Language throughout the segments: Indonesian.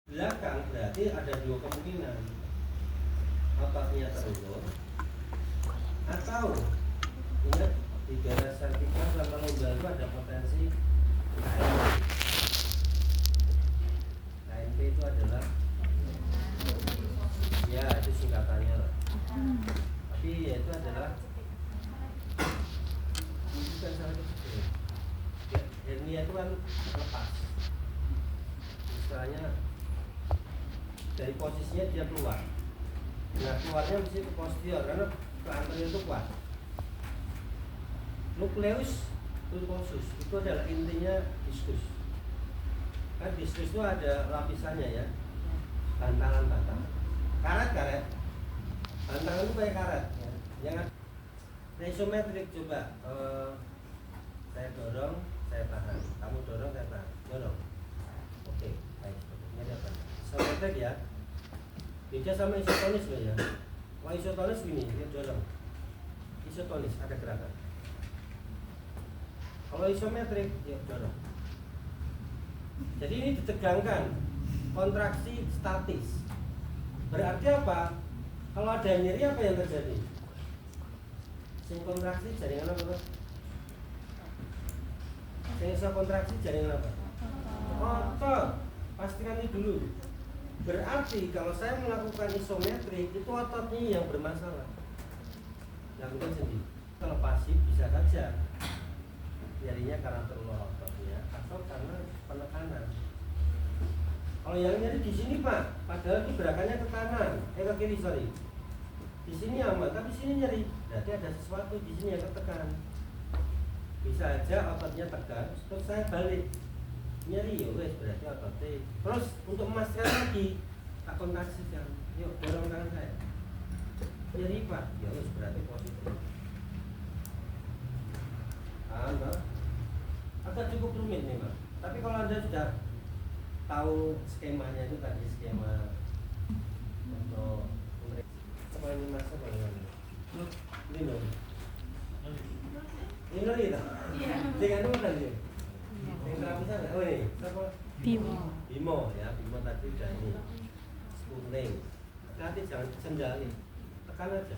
belakang berarti ada dua kemungkinan, ototnya terulur atau ingat di daerah servikal sama lumbar itu ada potensi KNP. KNP itu adalah ya itu singkatannya lah, tapi ya itu adalah bukan salah kecil ya, hernia itu kan lepas istilahnya dari posisinya dia keluar. Nah keluarnya mesti ke posterior karena ke anterior itu kuat. Nukleus pulposus itu adalah intinya diskus. Kan diskus itu ada lapisannya ya, bantalan-bantalan, karet-karet. Bantalan itu kayak karet. Ya. Jangan isometrik coba. Saya dorong, saya tahan. Kamu dorong, saya tahan. Dorong. Oke, baik. Ini apa? Isometrik ya. Beda sama isotonis loh ya. Kalau isotonis gini, dia dorong. Isotonis ada gerakan. Kalau isometrik, dia dorong. Jadi ini ditegangkan, kontraksi statis. Berarti apa? Kalau ada nyeri apa yang terjadi? Sing kontraksi jaringan apa? Sing iso kontraksi jaringan apa? Otot. Pastikan ini dulu. Berarti kalau saya melakukan isometrik itu ototnya yang bermasalah. Lakukan sendiri. Kalau pasif bisa saja nyerinya karena terulur ototnya atau karena penekanan. Kalau yang nyeri di sini Pak, padahal itu gerakannya ke kanan, ke kiri sorry. Di sini aman, tapi sini nyeri. Berarti ada sesuatu di sini yang tertekan. Bisa aja ototnya tegang, terus saya balik nyeri ya wes berarti ototnya. Terus untuk memastikan lagi tak kontraksikan, yuk dorong tangan saya. Nyeri Pak, ya wes berarti positif. Agak cukup rumit nih Pak. Tapi kalau Anda sudah tahu skemanya itu tadi skema untuk apa ini masa bagaimana? Ini loh. Ini loh itu. Iya. Dengan itu tadi. Yang terapi sana. Oh ini. Siapa? Bimo. Bimo ya. Bimo tadi udah ini. Spooling. Hati jangan sendali. Tekan aja.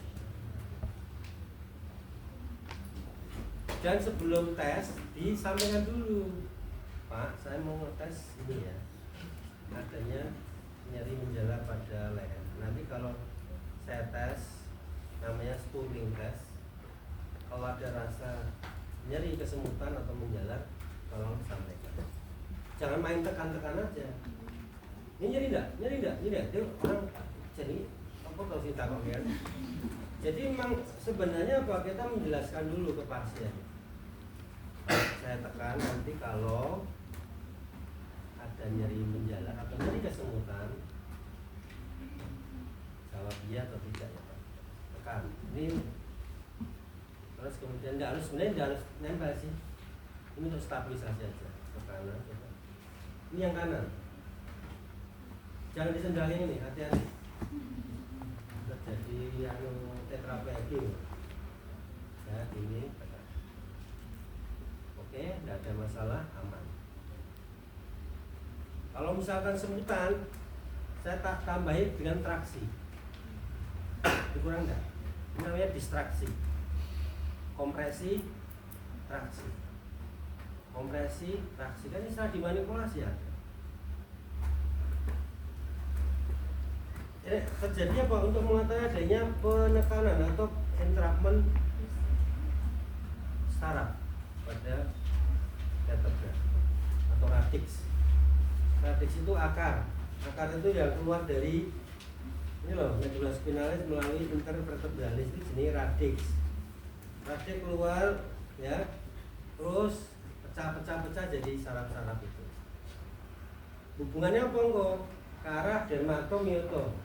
Dan sebelum tes disampaikan dulu, Pak, saya mau ngetes ini ya, adanya nyeri menjalar pada leher. Nanti kalau saya tes, namanya spooling test. Kalau ada rasa nyeri kesemutan atau menjalar, tolong sampaikan. Jangan main tekan-tekan aja. Ini nyeri enggak? Nyeri enggak? Nyeri enggak? Dia orang jadi apa kalau kita kan? Jadi memang sebenarnya apa kita menjelaskan dulu ke pasien. Saya tekan nanti kalau ada nyeri menjalar atau nyeri kesemutan, jawab iya atau tidak ya Pak. Tekan. Ini terus kemudian tidak harus sebenarnya tidak harus nempel sih. Ini untuk stabilisasi aja ke kanan. Coba. Ini yang kanan. Jangan disendalin ini, hati-hati. Terjadi tetraplegia. Ya ini. Oke, tidak ada masalah, aman. Kalau misalkan semutan, saya tak tambahin dengan traksi. Kurang enggak? Ini namanya distraksi. Kompresi, traksi. Kompresi, traksi. Kan ini salah dimanipulasi ya. Terjadi apa? Untuk mengatakan adanya penekanan atau entrapment saraf pada vertebra atau radix. Radix itu akar. Akar itu yang keluar dari ini loh, medula spinalis melalui intervertebralis itu jenis radix. Radix keluar ya, terus pecah-pecah jadi saraf-saraf itu. Hubungannya apa kok? Ke arah dermatomyota.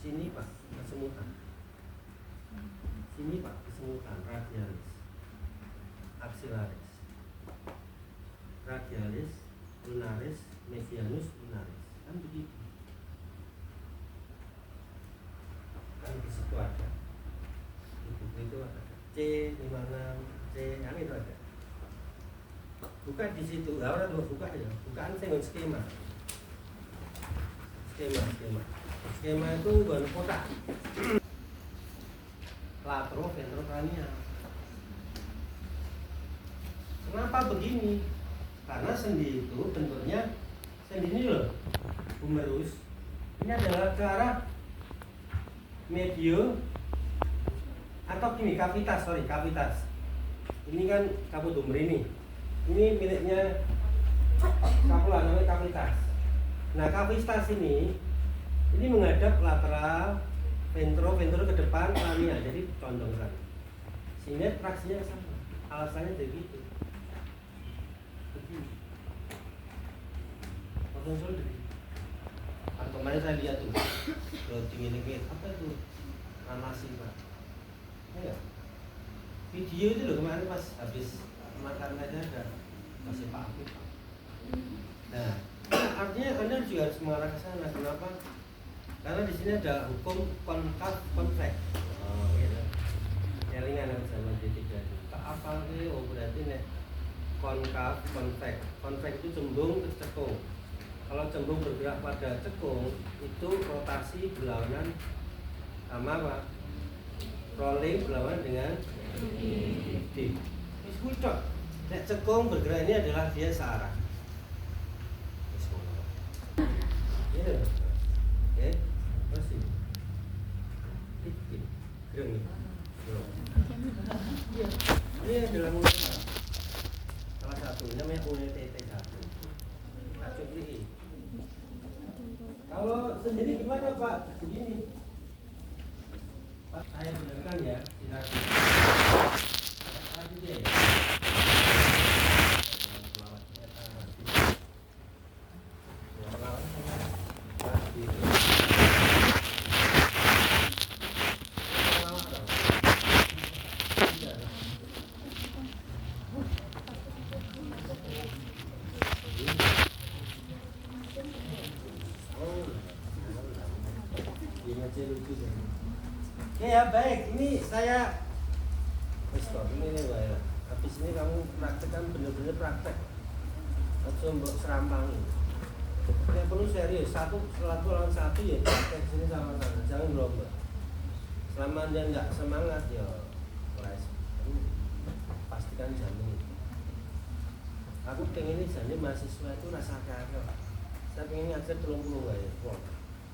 Sini Pak, kesemutan. Sini Pak, kesemutan radialis. Axillaris, radialis, lunaris, medianus, lunaris, kan begitu. Kan di situ ada, di buku itu ada C di mana C yang itu ada. Bukan di situ, lah orang tuh buka ya, bukaan saya skema. Skema itu bukan kotak. Lateroventrokranial. Kenapa begini? Karena sendi itu bentuknya sendi ini loh, humerus. Ini adalah ke arah medio atau gini, kavitas. Ini kan kabut ini. Ini miliknya kapula, namanya kavitas. Nah, kavitas ini menghadap lateral, ventro ke depan, krania, jadi condongkan. Sehingga traksinya ke sana. Alasannya jadi gitu. Begini. Kemarin saya lihat tuh, dimiliki apa itu? Anasi, Pak. Ya. Video itu loh kemarin pas habis makan aja ada masih Pak Afif. Nah, artinya Anda juga harus mengarah ke sana. Kenapa? Karena di sini ada hukum konkav konveks. Oh, gitu. Kelingan yang zaman D3 itu. Apa sih? Oh, berarti nih konkav konveks. Konveks itu cembung ke cekung. Kalau cembung bergerak pada cekung, itu rotasi berlawanan sama apa? Rolling berlawanan dengan D. Wis kuwi tok. Nek cekung bergerak ini adalah dia searah. Wis ngono. Iya. Oke. Terus ini. Gereng. Iya. Ini adalah mulai salah satu namanya UNTT1. Racun ini. Kalau sendiri gimana Pak? Begini. Pak, saya benarkan ya, tidak tadi deh. Oke ya, baik, ini saya ini Pak ya. Habis ini kamu praktek kan bener-bener praktek. Langsung mbok serampangi. Yang perlu serius, satu lawan satu ya praktek sini sama-sama. Jangan gelombang. Selama Anda enggak semangat ya pastikan jamin. Aku pengen ini jadi mahasiswa itu rasa kaya. Saya pengen ngajar 30 ya,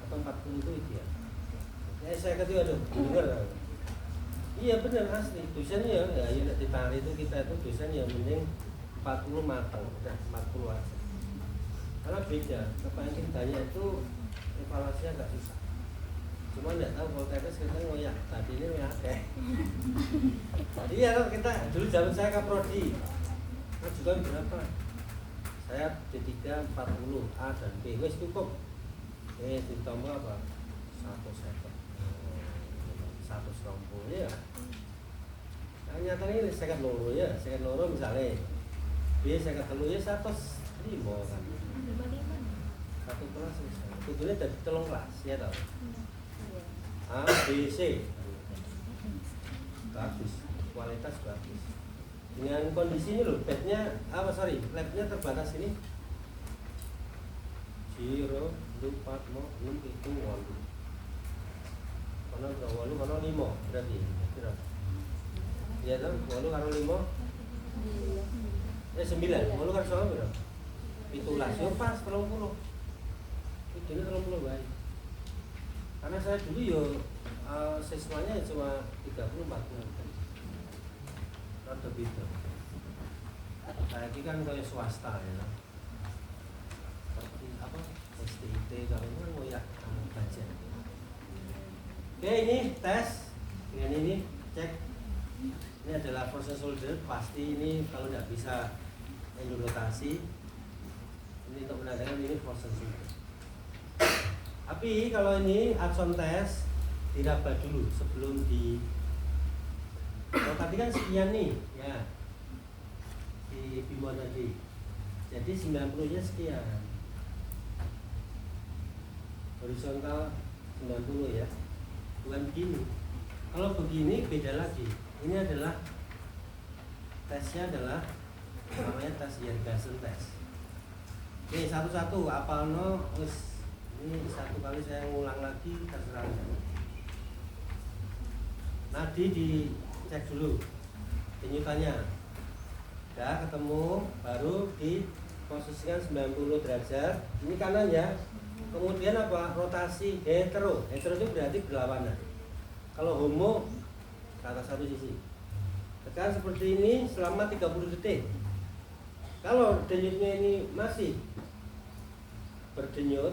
atau 40 itu ideal. Ya saya kata aduh, bener. Iya bener asli. Dosen ya ditarik itu kita itu dosen yang mending 40 matang, udah 40 aja. Karena beda, kebanyakan kitanya itu evaluasinya agak susah. Cuma nggak tahu kalau kita ngoyak, tadi ini ngoyak deh. Iya kalau kita dulu zaman saya ke prodi, juga berapa? Saya D3 40 A dan B, wes cukup. Ditambah apa? 120 ya. Nah, nyatanya ini saya loro ya, saya loro misalnya. B saya telu ya 105 kan. Satu kelas misalnya. Tentunya dari 3 kelas ya tau. A, B, C. Bagus, kualitas bagus. Dengan kondisi ini loh, labnya terbatas ini. 0, 4, 6, 7, 8. Mana 8, mana 5 berarti kira. Ya kan, 8 karo 5. 9, 8 karo 9 berapa? 17, yo pas 30. Ini 30 baik. Karena saya dulu yo siswanya cuma 30-40. Rada beda. Saya ini kan kayak swasta ya. Seperti apa? STIT kalau itu kan ngoyak baca. Oke, ini tes. Dengan ini cek. Ini adalah proses solder. Pasti ini kalau tidak bisa endorotasi. Ini untuk menandakan ini proses solder. Tapi kalau ini adson tes diraba dulu sebelum di. Kalau tadi kan sekian nih, ya. Di Bimo tadi. Jadi 90-nya sekian. Horizontal 90 ya. Bukan begini. Kalau begini beda lagi. Ini adalah tesnya adalah namanya tes Yergassen tes. Oke, satu-satu apalno ini satu kali saya ngulang lagi terserah. Nadi dicek dulu denyutannya. Udah ketemu, baru diposisikan 90 derajat. Ini kanan ya. Kemudian apa? Rotasi hetero. Hetero itu berarti berlawanan. Kalau homo ke atas satu sisi. Tekan seperti ini selama 30 detik. Kalau denyutnya ini masih berdenyut,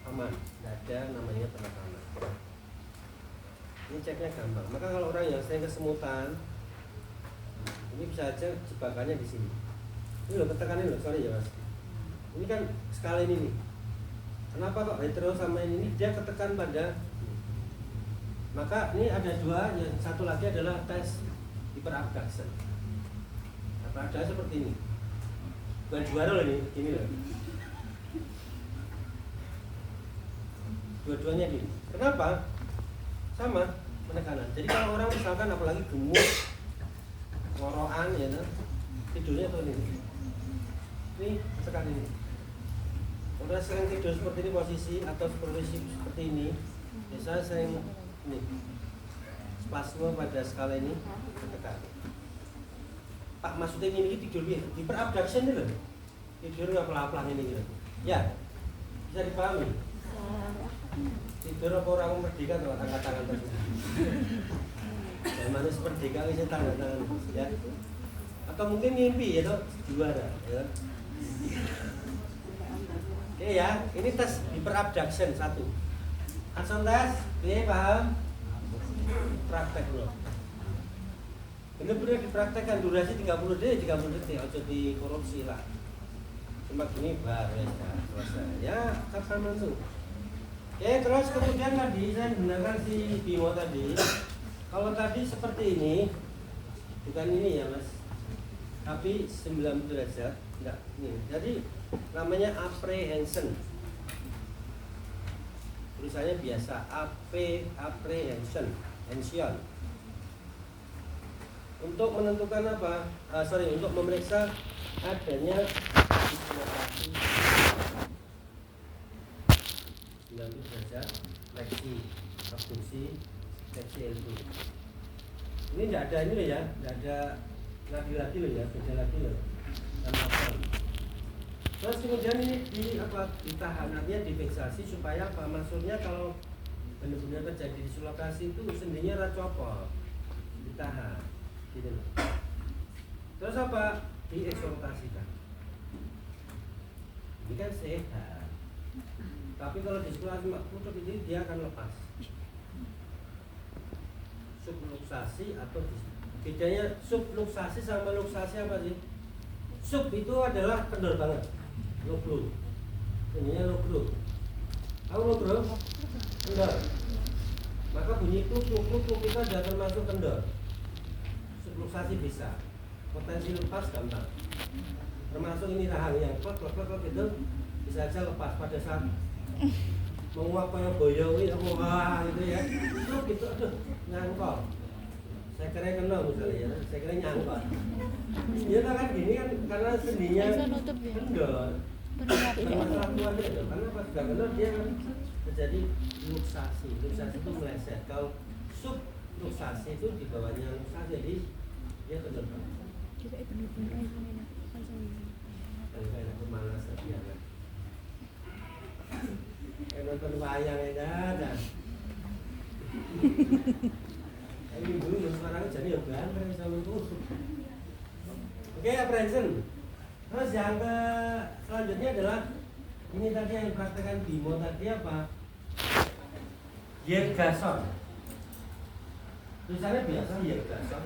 aman, tidak ada namanya penekanan. Ini ceknya gampang. Maka kalau orang yang sering kesemutan, ini bisa aja jebakannya di sini. Ini loh ketekanan loh, sorry ya mas. Ini kan skala ini nih. Kenapa kok hetero sama ini dia ketekan pada? Maka ini ada dua, yang satu lagi adalah tes hyperabduction. Ada seperti ini. Bukan juara loh ini loh. Dua-duanya gini. Kenapa? Sama penekanan. Jadi kalau orang misalkan apalagi gemuk, ngorokan ya, tidurnya tuh ini tekan ini. Udah sering tidur seperti ini posisi atau seperti ini, biasanya sering ini spasme pada skala ini tekan. Pak maksudnya ini tidur hyperabduction ini loh. Tidur nggak pelan-pelan ini gitu. Ya, bisa dipahami. Tidur apa orang merdeka tuh angkat tangan tadi. Dan manusia merdeka bisa tangan ya. Atau mungkin mimpi ya toh juara ya. Oke ya, ini tes hyperabduction 1. Action tes, oke paham? Praktek loh. Benar-benar dipraktekkan durasi 30 detik, aja dikorupsi lah. Cuma gini baru ya selesai. Ya, kapan langsung. Oke, terus kemudian tadi saya gunakan si Bimo tadi. Kalau tadi seperti ini, bukan ini ya mas, tapi 90 derajat, enggak ini. Jadi namanya apprehension. Tulisannya biasa apprehension. Untuk menentukan apa? Untuk memeriksa adanya dislokasi 90 derajat, fleksi, abduksi, fleksi L2. Ini tidak ada ini loh ya, tidak ada lagi loh ya, beda lagi loh. Dan apa? Terus kemudian ini ditahan, artinya difiksasi supaya apa? Maksudnya kalau benar-benar terjadi dislokasi itu sendinya racopot, ditahan, gitu loh. Terus apa? Dieksploitasikan. Ini kan sehat. Tapi kalau dislokasi putus ini dia akan lepas. Subluksasi atau bedanya subluksasi sama luksasi apa sih? Sub itu adalah kendor banget. Logro. Ininya logro. Tahu logro? Kendor. Maka bunyi kluk itu ada termasuk kendor. Subluksasi bisa. Potensi lepas gampang. Termasuk ini rahang yang klok itu bisa aja lepas pada saat menguap kayak boyong itu wah gitu ya. Kluk gitu aduh nyangkol. Saya kira kena misalnya ya, saya kira nyangkol. Ya kan gini kan karena sendinya kendor. Masalah keluarnya itu karena pas sudah kendor dia kan terjadi luksasi. Luksasi itu meleset. Kalau subluksasi itu di bawahnya luksasi jadi dia kendor. Kayak pemanasan dia kan. Kayak nonton wayang ya dah. Ini dulu sekarang jadi ya banter sama itu. Oke, apprehension. Terus yang selanjutnya adalah ini tadi yang dipraktekkan Bimo tadi apa? Yergason. Tulisannya biasa Yergason.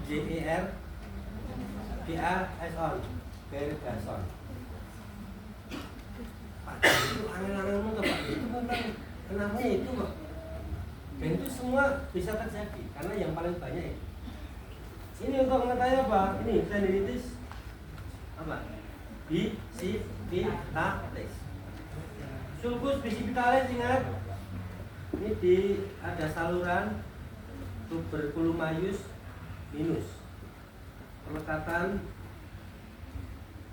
Jergason. Yergason. Pak, itu aneh-aneh ngomong Pak. Itu bukan kenapa itu kok? Dan itu semua bisa terjadi karena yang paling banyak ini untuk mengetahui apa? Ini tendinitis apa? Bicipitalis. Sulcus bicipitalis ingat ini ada saluran tuberculomaeus minus pelekatan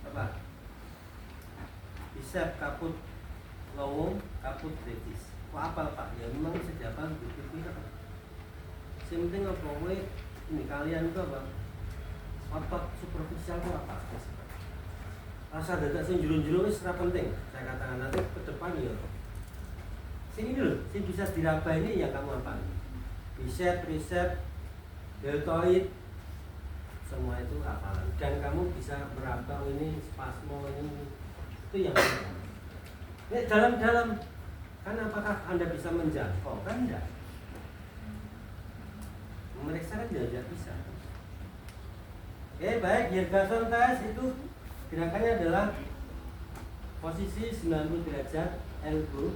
apa? Bicep kaput longum kaput brevis. Kok apal Pak? Ya memang sejak apa begitu ya. Yang penting apa ini kalian itu apa? Otot superficial itu apa? Rasa dadak sing jero-jero wis ora penting. Saya katakan nanti ke depan ya. Sini dulu, sing bisa diraba ini yang kamu hafal. Bicep, tricep, deltoid, semua itu hafalan. Dan kamu bisa meraba ini spasmo ini itu yang ini dalam-dalam. Kan apakah Anda bisa menjangkau? Kan enggak. Memeriksa kan tidak bisa. Oke, baik. Yergason test itu gerakannya adalah posisi 90 derajat elbow.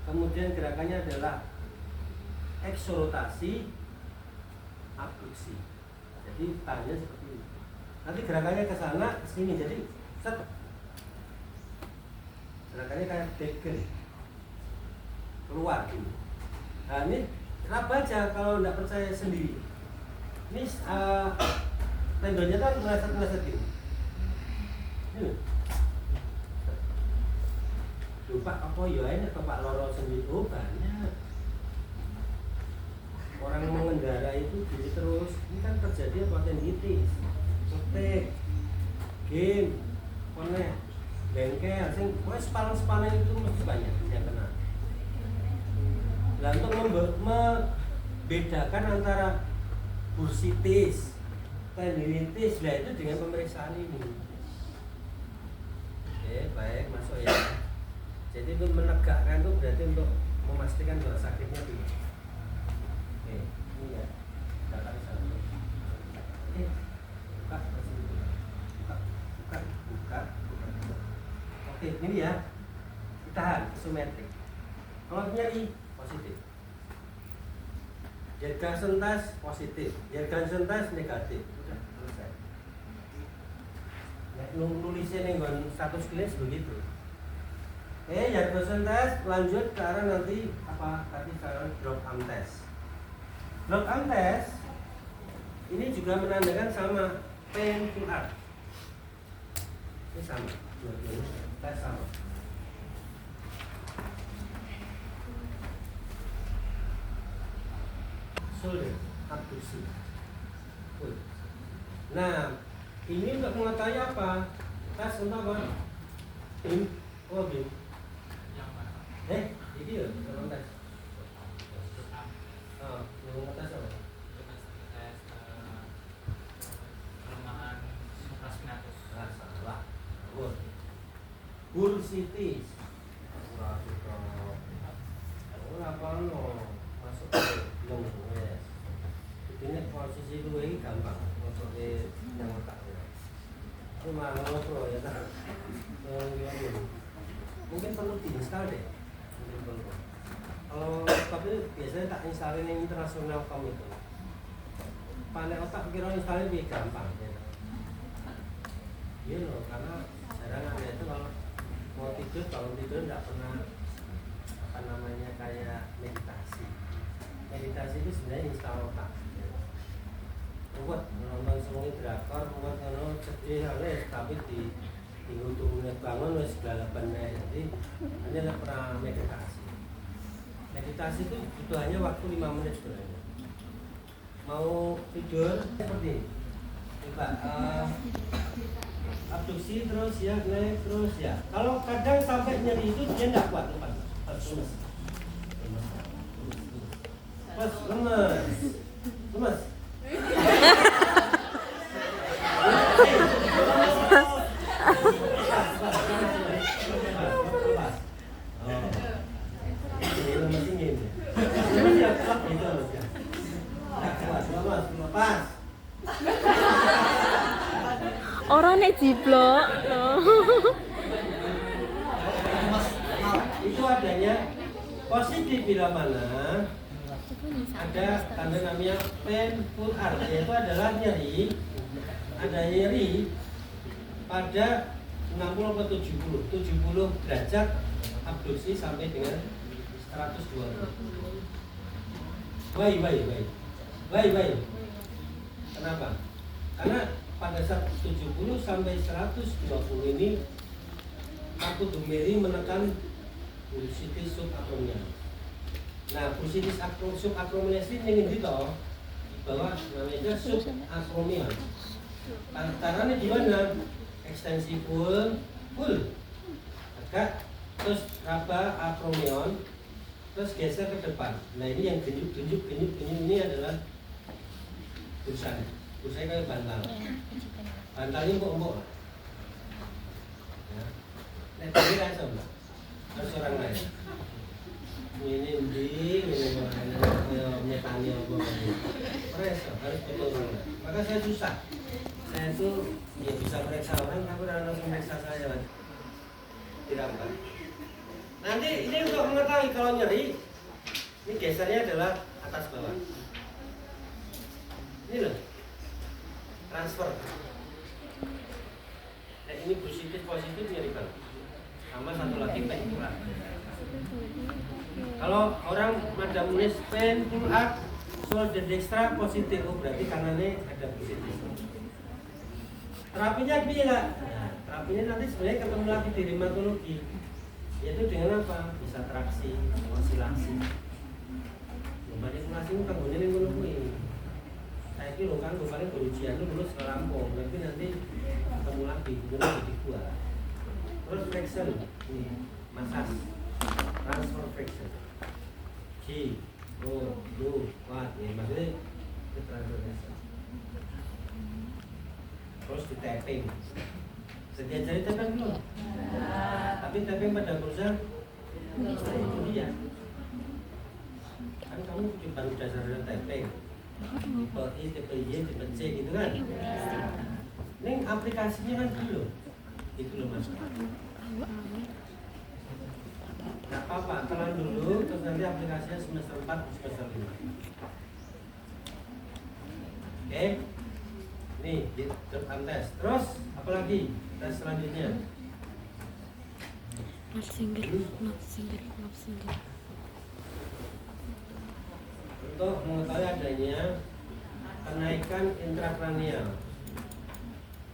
Kemudian gerakannya adalah eksorotasi, abduksi. Jadi tangannya seperti ini. Nanti gerakannya ke sana, ke sini. Jadi set. Gerakannya kayak degen. Keluar dulu. Nah ini apa aja kalau tidak percaya sendiri. Ini tendonnya kan meleset gini. Ini. Lupa apa ya ini Pak loro sendiri. Oh banyak. Orang mengendara itu gini terus. Ini kan terjadi apa tendinitis, cetek, game, konek, bengkel, sing sepalan itu mesti banyak yang kena. Nah, untuk membedakan antara bursitis, tendinitis, nah itu dengan pemeriksaan ini. Oke, baik, masuk ya. Jadi untuk menegakkan itu berarti untuk memastikan bahwa sakitnya dulu. Oke, ini ya. Data di sana. Oke, buka. Oke, ini ya. Ditahan, isometrik. Kalau nyeri positif. Yergason test positif, Yergason test negatif. Udah selesai. Nek nulisnya ning nggon status klinis begitu. Yergason test lanjut ke arah nanti apa tadi sekarang drop arm test. Drop arm test ini juga menandakan sama pain to arm. Ini sama, dua-duanya tes sama. Shoulder abduksi. Nah, ini untuk mengetahui apa? Tes untuk apa? Bim, bim. Ini ya, kalau tes. Mau tes apa? Tes kelemahan supraspinatus. Salah. Bursitis. Apa no? Masuk ke lembut. Ini posisi dua ini gampang untuk yang otak. Cuma ngobrol ya kan. Mungkin perlu diinstal deh. Mungkin perlu. Kalau tapi biasanya tak instalin yang internasional kamu itu. Panel otak kira instalin lebih gampang. Iya loh, karena jarang ada itu kalau mau tidur nggak pernah apa namanya kayak meditasi. Meditasi itu sebenarnya install otak. Buat nonton semuanya drakor, buat nonton sedih halus, tapi di ujung bangun wes balapan jadi hanya nggak pernah meditasi. Meditasi itu butuh hanya waktu 5 menit sebenarnya. Mau tidur seperti ini. Coba abduksi terus ya, naik terus ya. Kalau kadang sampai nyeri itu dia nggak kuat lepas. Lemes. Lemes. Orang nek jiblok loh. Itu adanya positif bila mana ada tanda namanya painful arm, yaitu adalah nyeri, ada nyeri pada 60 atau 70 derajat abduksi sampai dengan 120. Baik. Kenapa? Karena pada saat 70 sampai 120 ini abdominal menekan bursitis subacromial. Nah, bursitis subacromial ini ngendi to? Di bawah namanya subacromial. Caranya di mana? Ekstensi full, agak, terus raba acromion, terus geser ke depan. Nah ini yang genjuk ini adalah bursanya. Bursanya kayak bantal. Bantalnya empuk-empuk. Ya. Nah, ini rasa mbak. Harus orang lain. Ini nyetani apa ini. Preso, harus betul orang lain. Maka saya susah. Saya tuh ya bisa periksa orang, tapi orang langsung periksa saya. Tidak apa. Nanti ini untuk mengetahui kalau nyeri, ini gesernya adalah atas bawah. Ini loh, transfer. Nah ini positif nyeri banget. Sama satu lagi pain pull up. Kalau orang ada menulis pain pull up, shoulder dextra positif, oh berarti kanannya ada positif. Terapinya gila. Nah, terapinya nanti sebenarnya ketemu lagi di rheumatologi. Yaitu dengan apa? Bisa traksi, osilasi. Manipulasi itu kan gue ngono kuwi. Saya kira kan gue paling ujian lu lulus ke Lampung, tapi nanti ketemu lagi gubernur jadi gua. Terus friction, ini massage, transfer friction. G, O, do, what? Ya maksudnya itu transfer friction. Terus di tapping. Setiap jari tapping dulu. Tapi tapping pada bursa itu dia. Kan kamu cuma dasarnya tapping. Tipe I, tipe Y, tipe C gitu kan. Ini aplikasinya kan belum. Itu loh mas. Gak apa-apa, telan dulu, terus nanti aplikasinya semester 4, semester 5. Oke. Nih, di depan tes. Terus, apa lagi? Tes selanjutnya. Not single. Untuk mengetahui adanya kenaikan intrakranial,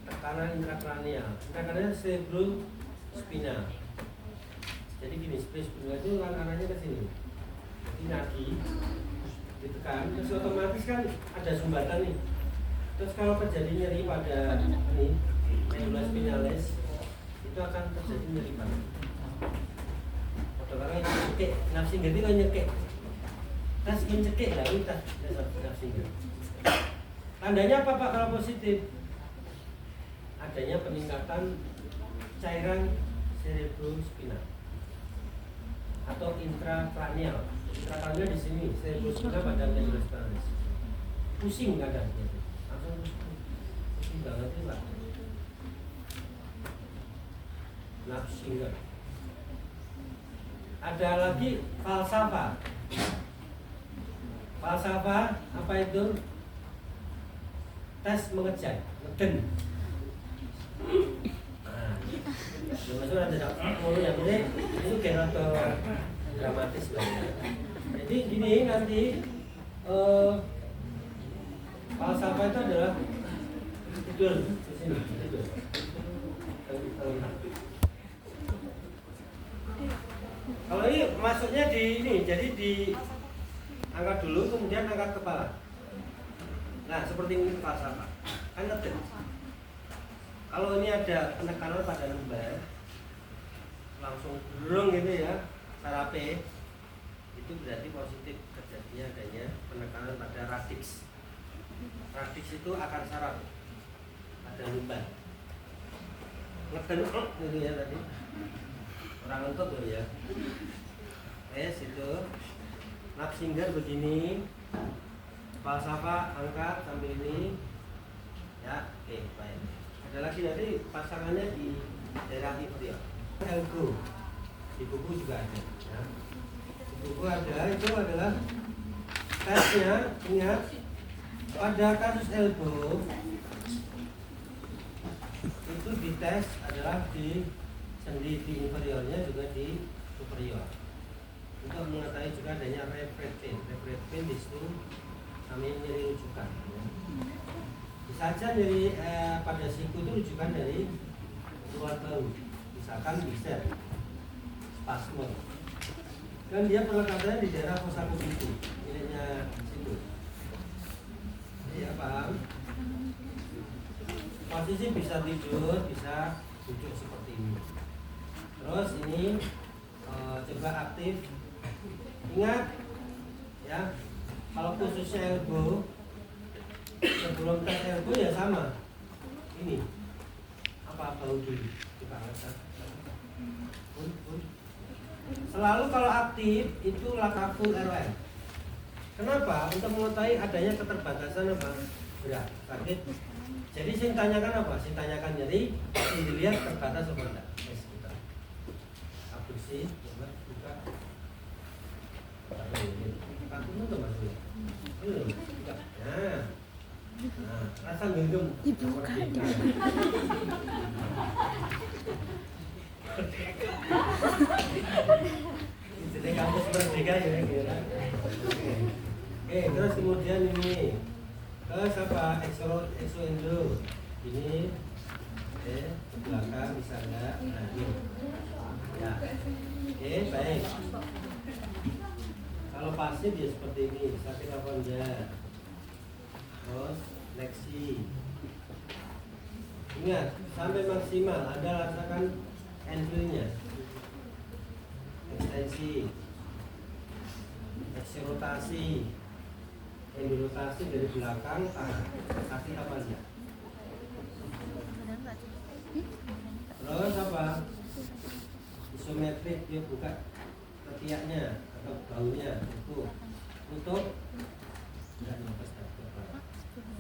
tekanan intrakranial, tekanan cerebrospinal. Jadi gini, cerebrospinal itu kan arahnya ke sini. Ini nadi ditekan, terus otomatis kan ada sumbatan nih. Terus kalau terjadi nyeri pada ini medula spinalis, itu akan terjadi nyeri banget. Orang yang nyekek, nafsi ganti kan nyekek. Tas mencekik lah itu nafsi ganti. Tandanya apa Pak kalau positif? Adanya peningkatan cairan cerebrospinal atau intrakranial. Intrakranial di sini, cerebrospinal pada medula spinalis. Pusing kadang gitu. Pusing banget ya Pak. Nafsi enggak. Ada lagi falsafah. Falsafah apa itu? Tes mengejek, ngeden. Nah, maksudnya ada satu yang ini itu kayak dramatis banget. Jadi gini nanti falsafah itu adalah tidur di sini, tidur. Kalau ini masuknya di ini, jadi di angkat dulu, kemudian angkat kepala. Nah, seperti ini falsafah. Kan ngeden. Kalau ini ada penekanan pada lumbar, langsung gerung gitu ya, sarape, itu berarti positif terjadinya adanya penekanan pada radix. Radix itu akar saraf pada lumbar. Ngeden gitu ya tadi. Orang ngentot loh ya. Itu Napsinger begini. Falsafah angkat sampai ini. Ya, oke, baik. Ada lagi nanti pasangannya di daerah inferior. Elbow. Di buku juga ada. Ya. Di buku ada, itu adalah tesnya. Ingat, pada kasus elbow itu dites adalah di sendi di inferiornya juga di superior. Untuk mengetahui juga adanya refrain di situ kami nyeri rujukan. Bisa saja nyeri pada siku itu rujukan dari luar bahu, misalkan bisa spasme Dan dia pelekatannya di daerah kosaku itu, miliknya situ. Ya paham? Posisi bisa tidur, bisa duduk seperti ini. Terus ini coba aktif. Ingat ya, kalau khususnya ergo, sebelum tes ergo ya sama. Ini apa bau dulu kita angkat. Selalu kalau aktif itu lakakul ROM. Kenapa? Untuk mengetahui adanya keterbatasan apa? Berat, sakit. Jadi sing tanyakan apa? Sing tanyakan nyeri, sing dilihat terbatas apa enggak? Yes, kita abrasi, coba buka. Kamu tuh Mas. Nah, rasa genggam. Dibuka. Jadi kampus merdeka ya kira. Oke, terus kemudian ini terus apa? Exo endo ini ke belakang bisa enggak? Nah ini ya. Oke, baik. Kalau pasif ya seperti ini, sakit apa enggak? Terus fleksi. Ingat, sampai maksimal Anda rasakan angle-nya. Ekstensi, rotasi, rotasi dari belakang tangan, kaki apa aja. Terus apa? Isometrik, dia buka ketiaknya atau baunya, tutup, dan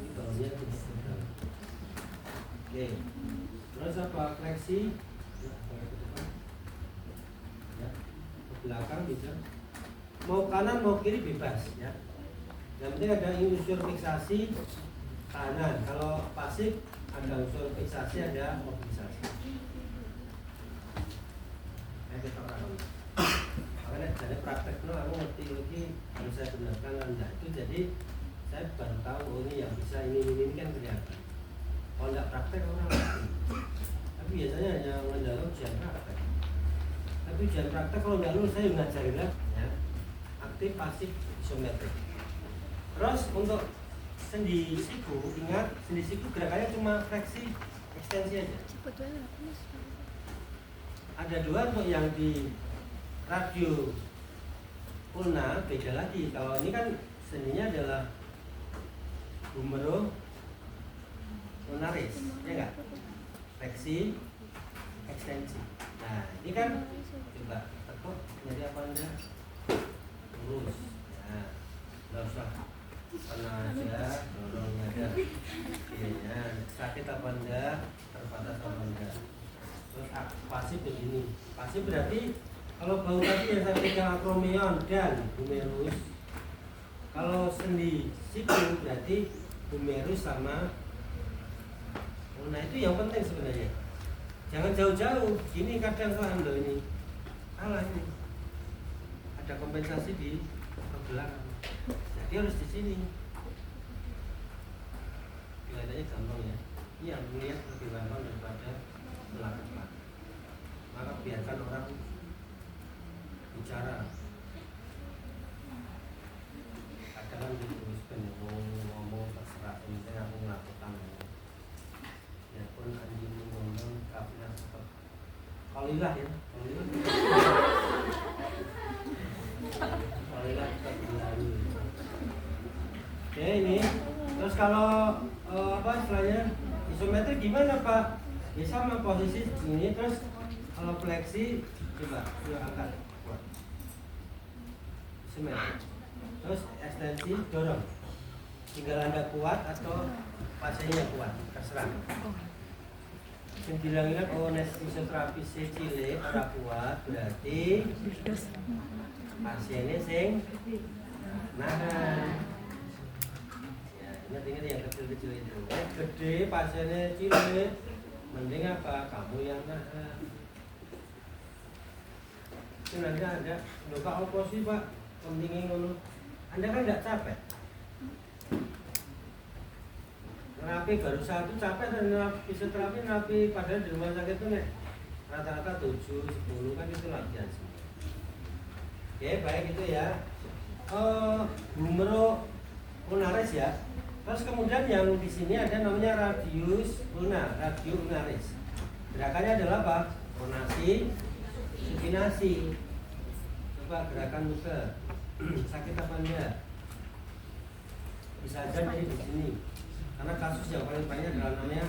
ini baunya tutup. Oke, terus apa? Fleksi. Belakang bisa, mau kanan mau kiri bebas ya. Yang penting ada unsur fiksasi kanan. Kalau pasif ada unsur fiksasi, ada mobilisasi. Kita orang. Makanya jadi praktek no, aku ngerti lagi harus saya benarkan anda itu. Jadi saya baru tahu oh ini yang bisa ini kan kelihatan. Kalau nggak praktek orang ngerti. Tapi biasanya hanya mendalam ujian praktek. Tapi ujian praktek kalau nggak lulus saya ngajarin lah ya. Aktif pasif isometrik. Terus untuk sendi siku, ingat sendi siku gerakannya cuma fleksi ekstensi aja. Ada dua untuk yang di radio ulna beda lagi. Kalau ini kan sendinya adalah humero ulnaris, ya enggak? Fleksi ekstensi. Nah, ini kan coba tekuk jadi apa anda? Lurus. Nah, nggak usah pernah aja, dorong aja. Ya, sakit apa enggak? Terbatas apa enggak? Terus pasif begini. Pasif berarti kalau bau tadi yang saya pegang akromion dan humerus. Kalau sendi siku berarti humerus sama. Nah itu yang penting sebenarnya. Jangan jauh-jauh. Gini kadang salah loh ini. Salah ini. Ada kompensasi di belakang. Jadi harus di sini. Kelihatannya gampang ya. Iya, melihat lebih gampang daripada melakukan. Maka biarkan orang bicara. Kadang gitu sebenarnya ngomong terserah. Penting aku melakukan. Ya pun anjing ngomong kafilah seperti Kalilah ya. Kalilah seperti lalu. Oke ini. Terus kalau apa istilahnya isometrik gimana Pak? Ya sama posisi ini. Terus kalau fleksi coba angkat kuat. Isometrik. Terus ekstensi dorong. Tinggal Anda kuat atau pasiennya kuat, terserah. Yang bilang oh fisioterapi cile ora kuat berarti pasiennya sing nahan. Ya, ingat yang kecil-kecil itu. Gede pasiennya cile, mending apa? Kamu yang nahan. Itu nanti ada, Pak apa sih Pak? Pentingnya ngono. Anda kan tidak capek. Terapi baru satu capek dan fisioterapi terapi padahal di rumah sakit itu nek rata-rata 7, 10 kan itu latihan semua. Oke Oke, baik itu ya. Numero lunaris ya. Terus kemudian yang di sini ada namanya radius lunar, radio lunaris. Gerakannya adalah apa? Pronasi, supinasi. Coba gerakan muka. Sakit apa enggak? Bisa aja dari di sini. Karena kasus yang paling banyak adalah namanya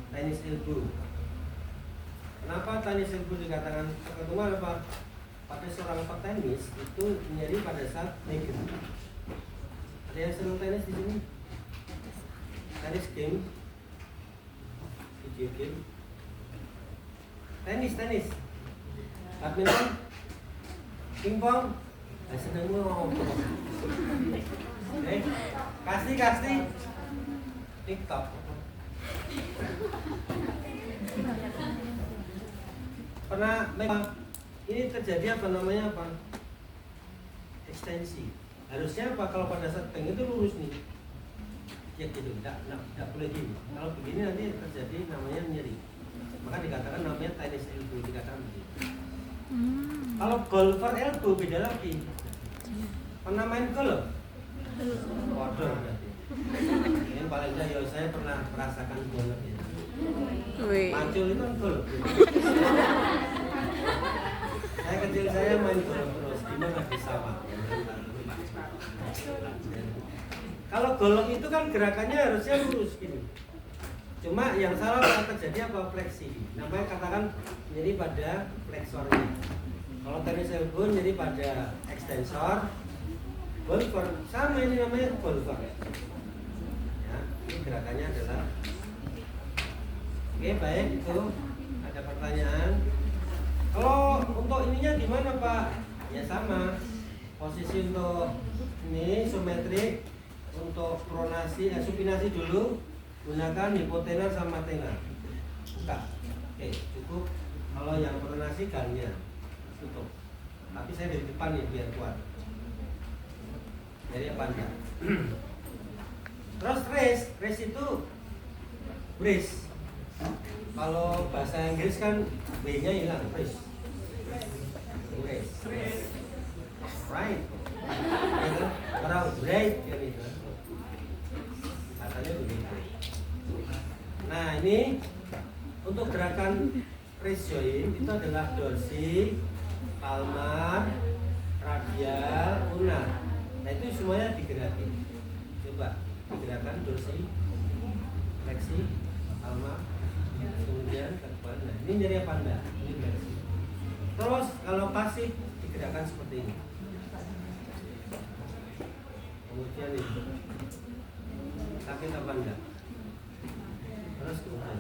tenis elbow. Kenapa tenis elbow dikatakan terkenal apa? Pada seorang petenis itu nyeri pada saat negatif. Ada yang senang tenis di sini? Tenis game, video game, tenis, badminton, pingpong, seneng ngobrol. Kasih, TikTok. Pernah memang ini terjadi apa namanya apa? Ekstensi. Harusnya apa kalau pada saat pengen itu lurus nih. Ya gitu, tidak boleh gini. Kalau begini nanti terjadi namanya nyeri. Maka dikatakan namanya tenis elbow, dikatakan begitu. Kalau golfer elbow beda lagi. Pernah main golf? Waduh berarti. Ini paling tidak ya saya pernah merasakan golf ya. Mancul itu kan golf. Saya kecil saya main golf terus, gimana bisa Pak? Kalau golf itu kan gerakannya harusnya lurus gini. Cuma yang salah terjadi apa? Fleksi. Namanya katakan jadi pada fleksornya. Kalau tenis elbow jadi pada ekstensor. Golfer sama ini namanya golfer. Ya, ini gerakannya adalah. Oke, baik itu. Ada pertanyaan? Kalau untuk ininya gimana Pak? Ya sama. Posisi untuk ini isometrik. Untuk pronasi, supinasi dulu gunakan hipotenar sama tenar. Buka. Oke, cukup. Kalau yang pronasi gannya tutup. Tapi saya dari depan nih biar kuat. Jadi apa enggak? Terus raise itu brace. Kalau bahasa Inggris kan B-nya hilang, brace. Right. Gitu. Orang break gitu. Katanya begitu. Nah, ini untuk gerakan raise joint itu adalah dorsi, palmar, radial, ulnar. Nah, itu semuanya digerakin. Coba digerakkan dorsi, fleksi, palmar, kemudian ke depan. Nah, ini nyeri apa enggak? Ini fleksi. Terus kalau pasif digerakkan seperti ini. Kemudian ini sakit apa enggak? Terus kemudian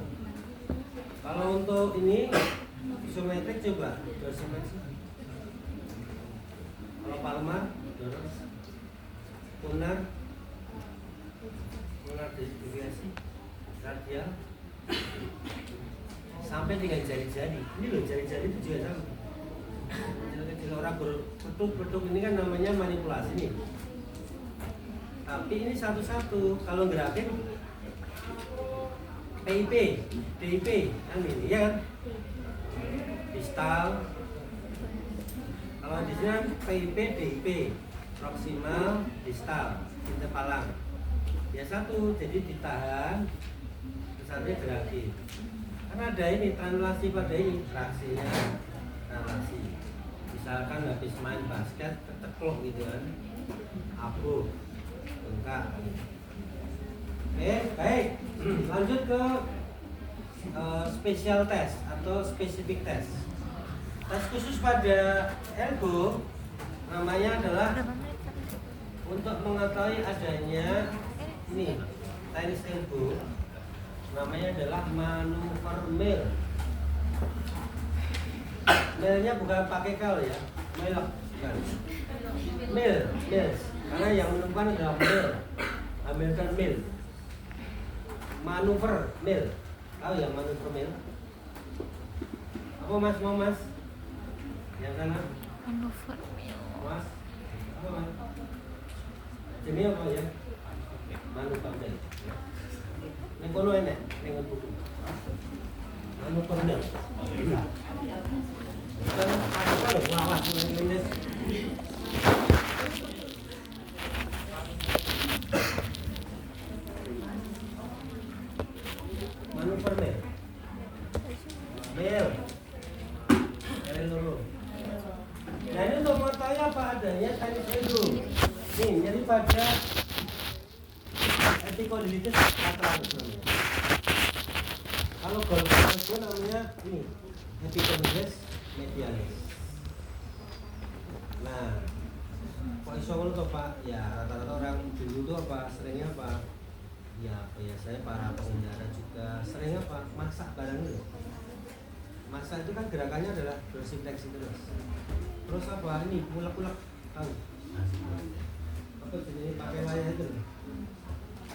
kalau untuk ini isometrik coba dorsi fleksi. Kalau palmar dorong, ulnar deviasi, radial sampai dengan jari-jari. Ini loh jari-jari itu juga sama. Kecil-kecil orang berpetuk ini kan namanya manipulasi nih. Tapi ini satu-satu. Kalau gerakin PIP, DIP, kan ini ya kan? Distal. Kalau di sini kan PIP, DIP, proksimal, distal, interpalang. Ya satu, jadi ditahan, misalnya gerakin. Karena ada ini translasi pada ini, traksinya, translasi. Misalkan habis main basket, ketekluk gitu kan, abu, bengkak. Oke, baik. Lanjut ke special test atau specific test. Tes khusus pada elbow namanya adalah untuk mengetahui adanya ini tenis elbow, namanya adalah manuver mill. Millnya bukan pakai kal ya, melok bukan. Mills. Karena yang menentukan adalah mill, American mill. Manuver mill, tahu ya manuver mill? Apa mas mau mas? Yang sana? Manuver mill. Mas? Apa mas? Ini apa ya? Manuver mill. Ini kono enek, dengan buku. Manuver mill. Kan apa lho lawas ini saya apa adanya Chinese elbow. Nih, jadi pada epicondylite lateralus namanya. Kalau golongan itu namanya ini epicondylite medialis. Nah, kok iso ngono to Pak? Ya rata-rata orang dulu tuh apa seringnya apa? Ya biasanya para pengendara juga sering apa? Masak barang itu. Masak itu kan gerakannya adalah dorsifleksi terus. Terus apa? Ini ulek-ulek tahu? Apa jenis pakai wayang itu?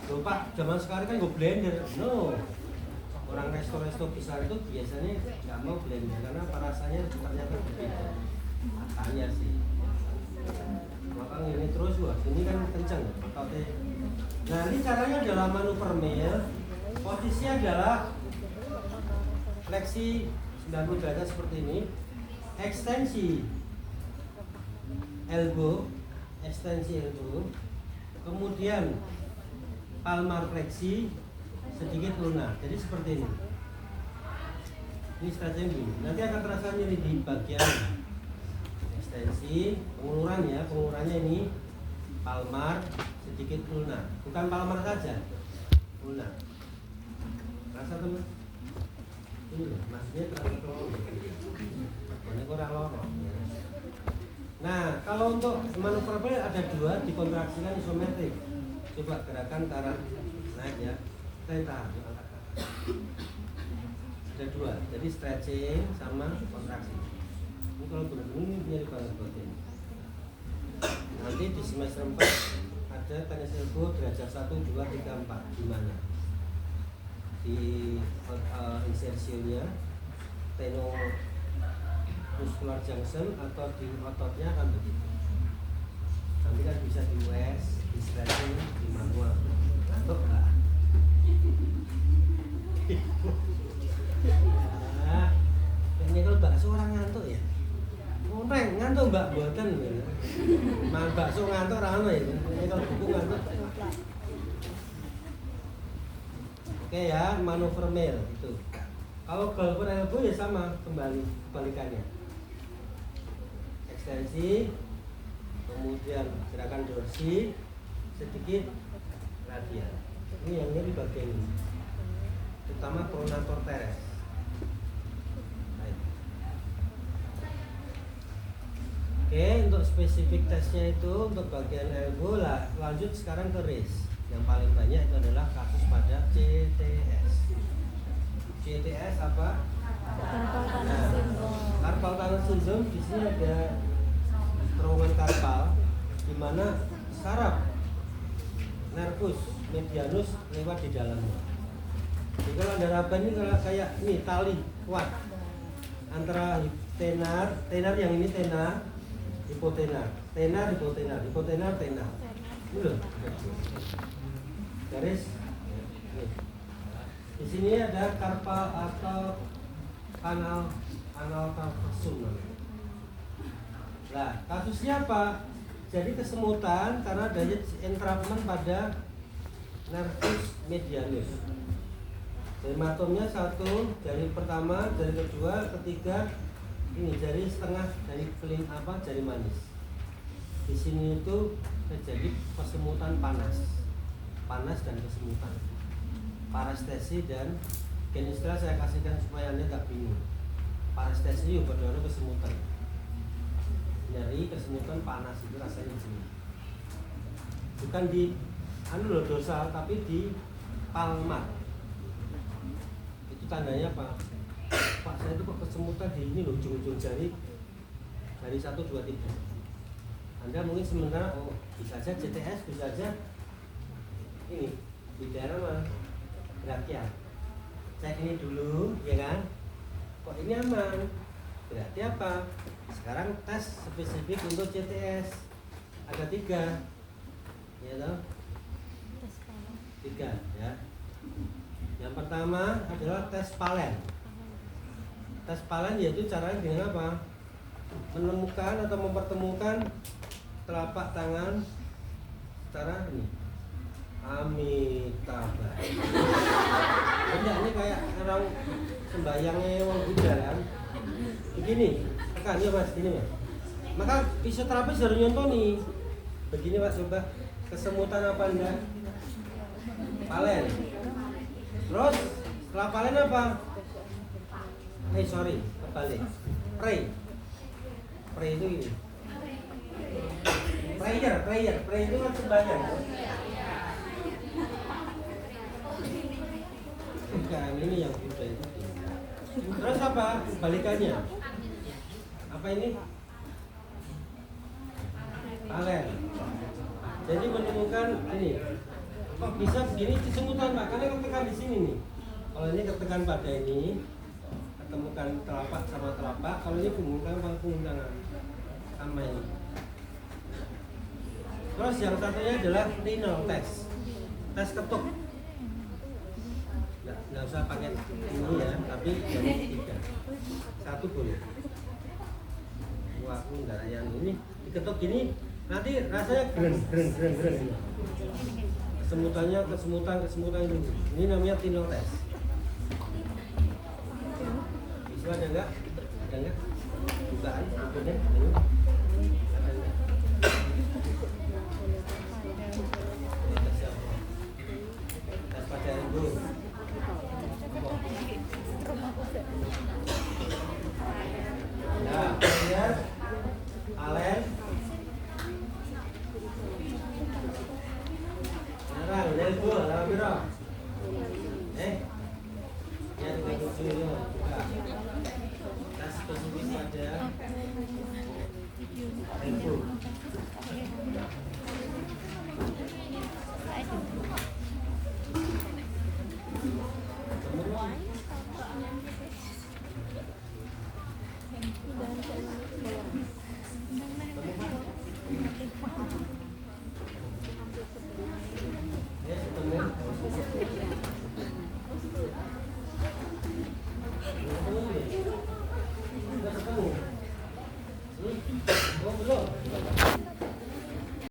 Loh Pak, zaman sekarang kan gue blender. No. Orang resto-resto besar itu biasanya nggak mau blender karena apa rasanya ternyata berbeda. Katanya sih. Makanya ini terus wah, ini kan kencang ototnya. Nah ini caranya adalah manuver mil. Posisinya adalah fleksi 90 derajat seperti ini. Ekstensi elbow, kemudian palmar fleksi, sedikit lunar. Jadi seperti ini. Ini stretching begini. Nanti akan terasa nyeri di bagian ekstensi, pengurannya ini palmar, sedikit lunar. Bukan palmar saja, lunar. Rasa teman? Ini loh, maksudnya terlalu lorong. Ini kurang lorong. Ya. Nah, kalau untuk manuver play ada dua, dikontraksikan isometrik. Coba gerakan ke arah naik ya. Tahan. Ada dua, jadi stretching sama kontraksi. Ini kalau benar-benar ini nyari banget buat ini. Nanti di semester 4 ada tenis elbow derajat 1, 2, 3, 4. Di mana? Di insersionya teno muscular junction atau di ototnya kan begitu. Nanti kan bisa di US, di stretching, di manual. Ngantuk nggak? Nah, kayaknya kalau bakso orang ngantuk ya. Ngomong ngantuk mbak buatan ya. Makan bakso ngantuk rame ya. Kayaknya kalau buku ngantuk. Oke ya, manuver mil itu. Kalau golfer elbow ya sama, kebalikannya. Ekstensi, kemudian gerakan dorsi, sedikit radial. Ini yang di bagian ini, terutama pronator teres. Baik. Oke, untuk spesifik tesnya itu untuk bagian elbow lah. Lanjut sekarang ke raise. Yang paling banyak itu adalah kasus pada CTS. CTS apa? Carpal tunnel syndrome. Di sini ada terowongan karpal, di mana saraf nervus medianus lewat di dalamnya. Jadi kalau ada raba ini kayak ini tali kuat antara tenar yang ini tenar, hipotenar, tenar. Ini loh. Garis. Nih. Di sini ada karpal atau kanal tarsum. Nah, kasusnya apa? Jadi kesemutan karena ada entrapment pada nervus medianus. Hematomnya satu, jari pertama, jari kedua, ketiga, ini jari setengah dari jari manis. Di sini itu terjadi kesemutan panas dan kesemutan, parestesi dan istilah saya kasihkan supaya Anda tak bingung. Parestesi itu berdarah kesemutan. Nyeri, kesemutan, panas itu rasanya sini. Bukan di dorsal tapi di palmar. Itu tandanya apa? Pak, saya itu kok kesemutan di ini loh, ujung-ujung jari 1, 2, 3. Anda mungkin sementara bisa aja CTS, bisa aja ini di daerah mana? Brachial. Cek ini dulu, ya kan? Kok ini aman? Berarti apa? Sekarang tes spesifik untuk CTS ada 3, ya toh? 3 ya. Yang pertama adalah tes Palen. Tes Palen yaitu caranya dengan apa? Menemukan atau mempertemukan telapak tangan secara ini. Amitabha. Enggak, ini kayak orang sembayangnya orang Buddha kan. Begini, tekan ya Mas, gini Mas. Maka fisioterapis harus nyontoni. Begini Pak, coba kesemutan apa enggak? Palen. Terus setelah palen apa? Sorry, kebalik. Pray. Pray itu ini. Pray itu kan sembahyang. Bukan, ini yang Buddha itu. Terus apa? Balikannya. Apa ini? Palen. Jadi menemukan ini. Kok bisa begini kesemutan Pak? Karena ketekan di sini nih. Kalau ini ketekan pada ini, ketemukan telapak sama telapak. Kalau ini punggung tangan sama ini. Terus yang satunya adalah renal test. Tes ketuk. Nggak usah pakai ini ya, tapi yang tiga. Satu boleh. Wah, enggak yang ini diketuk gini, nanti rasanya greng. Kesemutan itu. Ini namanya renal test. Bisa ada enggak? Ada enggak? Bukaan, bukannya ini. Ada enggak? Tes pada ibu. Nah, kemudian Alen. Sekarang dari gua, dalam biro. Yang 37 itu buka. Tes spesifik pada ibu.